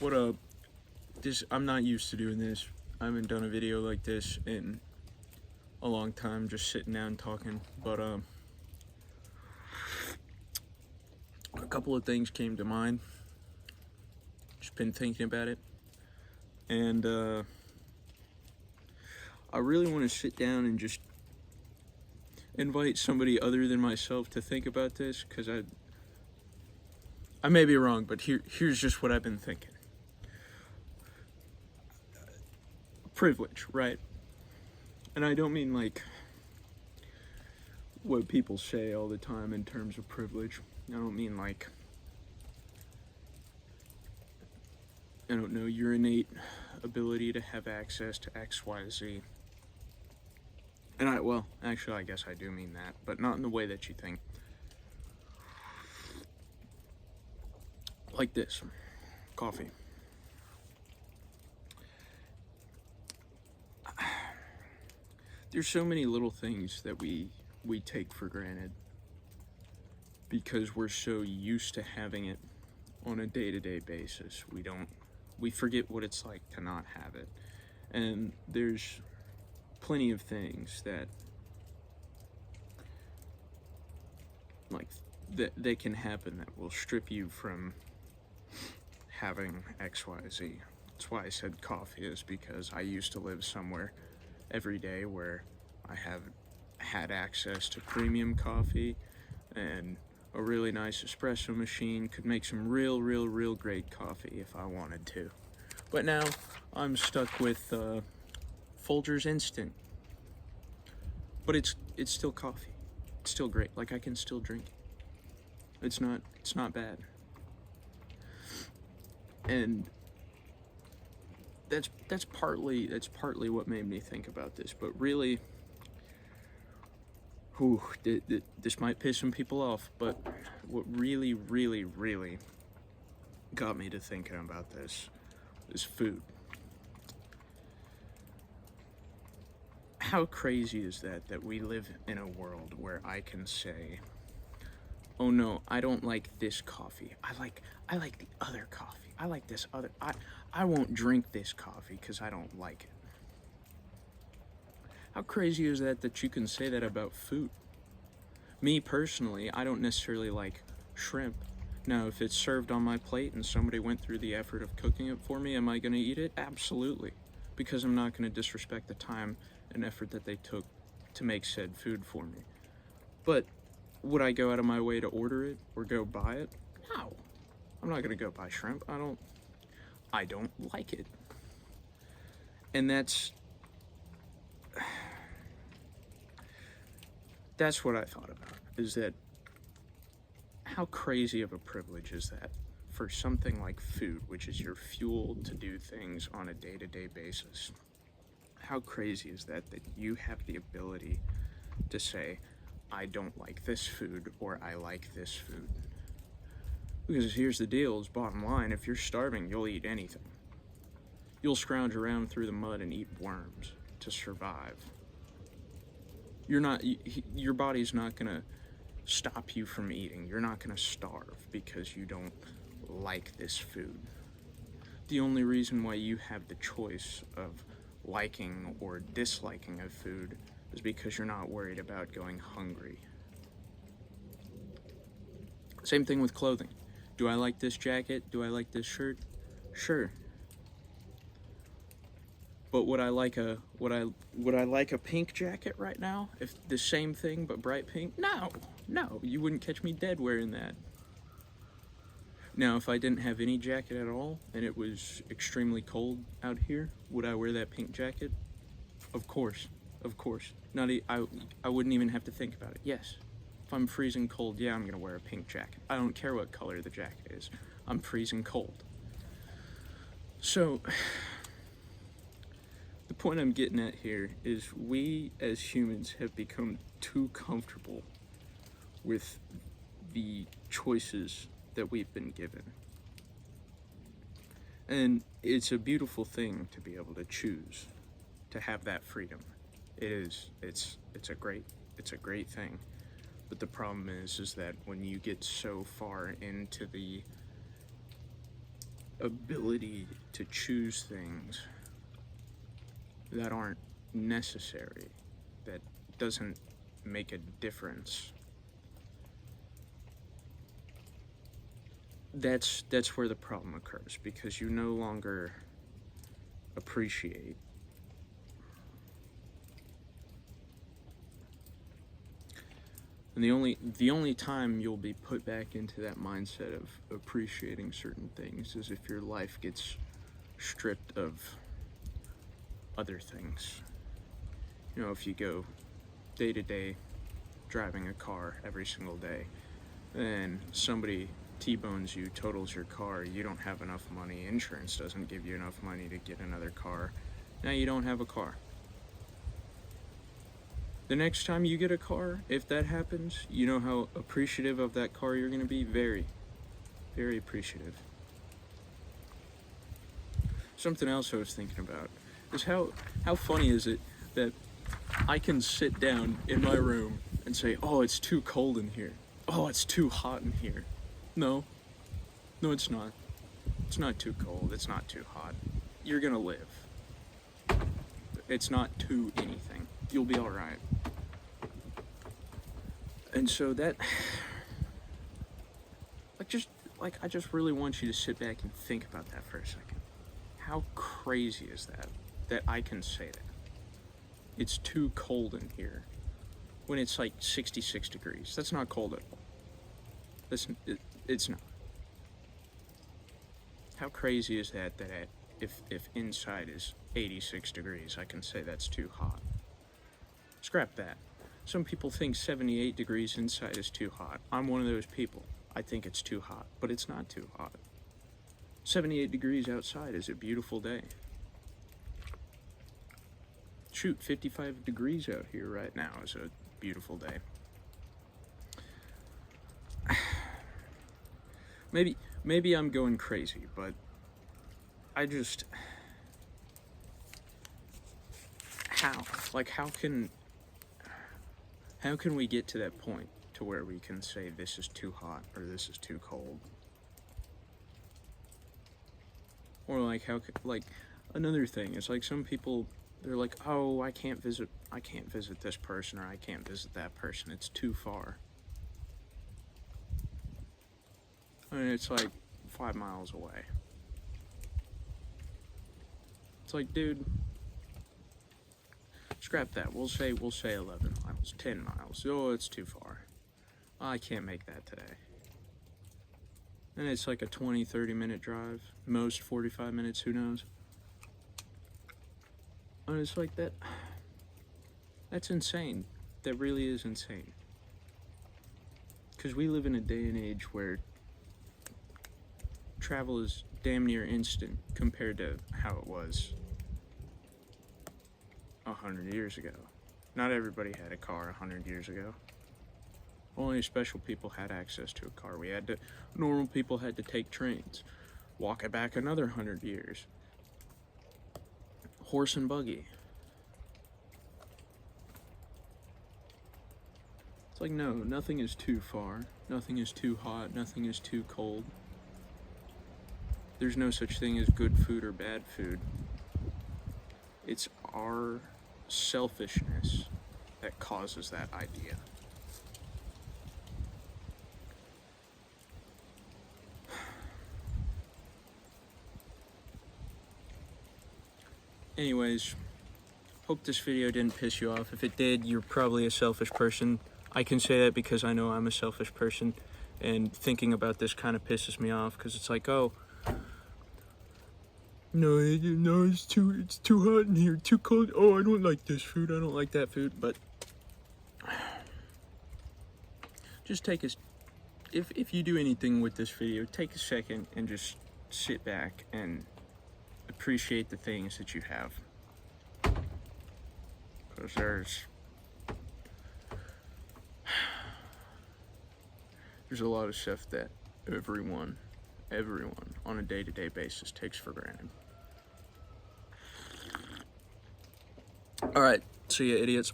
What up? I'm not used to doing this. I haven't done a video like this in a long time, just sitting down talking. But a couple of things came to mind. Just been thinking about it, and I really want to sit down and just invite somebody other than myself to think about this, because I may be wrong, but here's just what I've been thinking. Privilege, right? And I don't mean like what people say all the time in terms of privilege. I don't mean like, I don't know, your innate ability to have access to X, Y, Z. And actually, I guess I do mean that, but not in the way that you think. Like this, coffee. There's so many little things that we take for granted because we're so used to having it on a day-to-day basis. We forget what it's like to not have it. And there's plenty of things that that can happen that will strip you from having XYZ. That's why I said coffee, is because I used to live somewhere every day where I have had access to premium coffee and a really nice espresso machine, could make some real great coffee if I wanted to. But now I'm stuck with Folgers Instant. But it's still coffee. It's still great. Like, I can still drink it. It's not bad. And that's partly what made me think about this. But really, this might piss some people off, but what really got me to thinking about this is food. How crazy is that we live in a world where I can say, oh no, I don't like this coffee. I like the other coffee. I like this other. I won't drink this coffee because I don't like it. How crazy is that you can say that about food? Me personally, I don't necessarily like shrimp. Now, if it's served on my plate and somebody went through the effort of cooking it for me, am I going to eat it? Absolutely. Because I'm not going to disrespect the time and effort that they took to make said food for me. But would I go out of my way to order it or go buy it? No. I'm not going to go buy shrimp. I don't like it. And that's what I thought about, is that how crazy of a privilege is that for something like food, which is your fuel to do things on a day-to-day basis. How crazy is that you have the ability to say, I don't like this food, or I like this food? Because here's the deal, is bottom line, if you're starving, you'll eat anything. You'll scrounge around through the mud and eat worms to survive. Your body's not gonna stop you from eating. You're not gonna starve because you don't like this food. The only reason why you have the choice of liking or disliking a food is because you're not worried about going hungry. Same thing with clothing. Do I like this jacket? Do I like this shirt? Sure. But would I like a pink jacket right now? If the same thing but bright pink? No, you wouldn't catch me dead wearing that. Now, if I didn't have any jacket at all and it was extremely cold out here, would I wear that pink jacket? Of course. I wouldn't even have to think about it. Yes. If I'm freezing cold, yeah, I'm gonna wear a pink jacket. I don't care what color the jacket is. I'm freezing cold. So, the point I'm getting at here is we as humans have become too comfortable with the choices that we've been given. And it's a beautiful thing to be able to choose, to have that freedom. It is. It's a great thing. But the problem is that when you get so far into the ability to choose things that aren't necessary, that doesn't make a difference. That's where the problem occurs, because you no longer appreciate. And the only time you'll be put back into that mindset of appreciating certain things is if your life gets stripped of other things. You know, if you go day to day driving a car every single day, and somebody T-bones you, totals your car, you don't have enough money, insurance doesn't give you enough money to get another car, now you don't have a car. The next time you get a car, if that happens, you know how appreciative of that car you're going to be? Very, very appreciative. Something else I was thinking about is how funny is it that I can sit down in my room and say, oh, it's too cold in here. Oh, it's too hot in here. No, it's not. It's not too cold. It's not too hot. You're going to live. It's not too anything. You'll be all right. And so that, I just really want you to sit back and think about that for a second. How crazy is that I can say that? It's too cold in here when it's like 66 degrees. That's not cold at all. It's not. How crazy is that if inside is 86 degrees, I can say that's too hot? Scrap that. Some people think 78 degrees inside is too hot. I'm one of those people. I think it's too hot, but it's not too hot. 78 degrees outside is a beautiful day. Shoot, 55 degrees out here right now is a beautiful day. Maybe I'm going crazy, but I just... How can we get to that point to where we can say this is too hot or this is too cold? Or another thing is some people, they're like, oh, I can't visit this person, or I can't visit that person, it's too far. I mean, it's like 5 miles away. It's like, dude, scrap that. We'll say 11 miles, 10 miles. Oh, it's too far. I can't make that today. And it's like a 20-30 minute drive, most 45 minutes, who knows. And it's like that. That's insane. That really is insane. Because we live in a day and age where travel is damn near instant compared to how it was 100 years ago. Not everybody had a car 100 years ago. Only special people had access to a car. Normal people had to take trains. Walk it back another 100 years. Horse and buggy. It's like, no, nothing is too far. Nothing is too hot. Nothing is too cold. There's no such thing as good food or bad food. It's our selfishness that causes that idea. Anyways, hope this video didn't piss you off. If it did, you're probably a selfish person. I can say that because I know I'm a selfish person, and thinking about this kind of pisses me off, because it's like, oh, no, it's too hot in here, too cold. Oh, I don't like this food, I don't like that food. But just if you do anything with this video, take a second and just sit back and appreciate the things that you have. Because there's a lot of stuff that everyone on a day-to-day basis takes for granted. Alright, see ya, idiots.